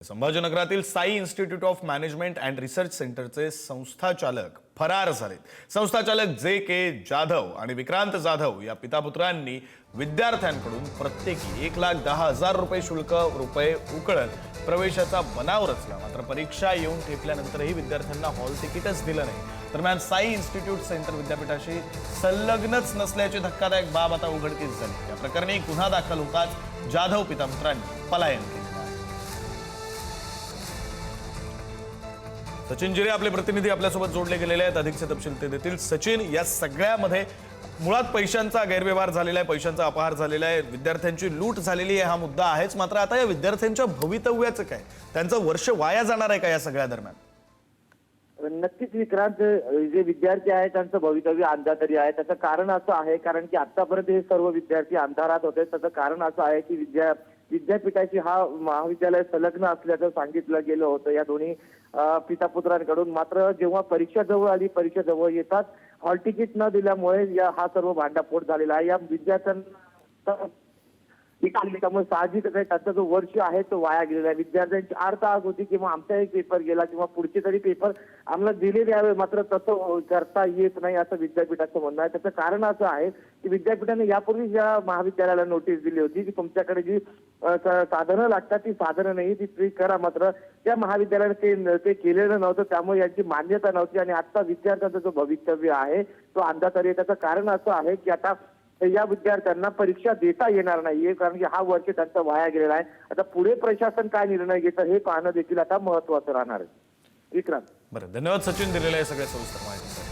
संभाजीनगरातील Sai institute of management and research सेंटरचे संस्थाचालक फरार झालेत. संस्थाचालक जे.के. जाधव आणि विक्रांत जाधव या पितापुत्रांनी विद्यार्थ्यांकडून प्रत्येकी 1,10,000 रुपये शुल्क उकळत प्रवेशाचा बनाव रचला. मात्र परीक्षा येऊन ठेपल्यानंतरही विद्यार्थ्यांना हॉल तिकीटच दिलं नाही. दरम्यान साई इन्स्टिट्यूट सेंटर विद्यापीठाशी संलग्नच नसल्याची धक्कादायक बाब आता उघडकीस झाली. या प्रकरणी गुन्हा दाखल होताच जाधव पितापुत्रांनी पलायन केले. सचिन जिरे आपले प्रतिनिधी आपल्यासोबत जोडले गेलेले आहेत. अधिकचे तपशील ते देतील. सचिन, या सगळ्यामध्ये मुळात पैशांचा गैरव्यवहार झालेला आहे, पैशांचा अपहार झालेला आहे, विद्यार्थ्यांची लूट झालेली आहे, हा मुद्दा आहेच. मात्र आता या विद्यार्थ्यांच्या भवितव्याचं काय? त्यांचं वर्ष वाया जाणार आहे का या सगळ्या दरम्यान? नक्कीच विक्रांत, जे विद्यार्थी आहेत त्यांचं भवितव्य अंधातरी आहे. त्याचं कारण असं आहे कारण की आतापर्यंत हे सर्व विद्यार्थी अंधारात होते. त्याचं कारण असं आहे की विद्यापीठाची हा महाविद्यालय संलग्न असल्याचं सांगितलं गेलं होतं या दोन्ही पितापुत्रांकडून. मात्र जेव्हा परीक्षा जवळ आली, परीक्षा जवळ येतात हॉल तिकीट न दिल्यामुळे हा सर्व भांडाफोड झालेला आहे. या विद्यार्थ्यांना त्यामुळे साहजिकच आहे त्याचा जो वर्ष आहे तो वाया गेलेला आहे. विद्यार्थ्यांची आर्त आग होती किंवा आमचा एक पेपर गेला किंवा पुढचे तरी पेपर आम्हाला दिले द्यावे, मात्र तसं करता येत नाही असं विद्यापीठाचं म्हणणं आहे. त्याचं कारण असं आहे की विद्यापीठाने यापूर्वी या महाविद्यालयाला नोटीस दिली होती की तुमच्याकडे जी साधनं लागतात ती साधनं नाही, ती फ्री करा. मात्र त्या महाविद्यालयाने ते केलेलं नव्हतं, त्यामुळे यांची मान्यता नव्हती आणि आता विद्यार्थ्यांचं जो भवितव्य आहे तो अंधातरी आहे. त्याचं कारण असं आहे की आता या विद्यार्थ्यांना परीक्षा देता येणार नाहीये कारण की हा वर्ष त्यांचा वाया गेलेला आहे. आता पुढे प्रशासन काय निर्णय घेतं हे पाहणं देखील आता महत्वाचं राहणार आहे. विक्रांत, बरं, धन्यवाद सचिन दिलेल्या आहे सगळ्या सविस्तर माहितीसाठी.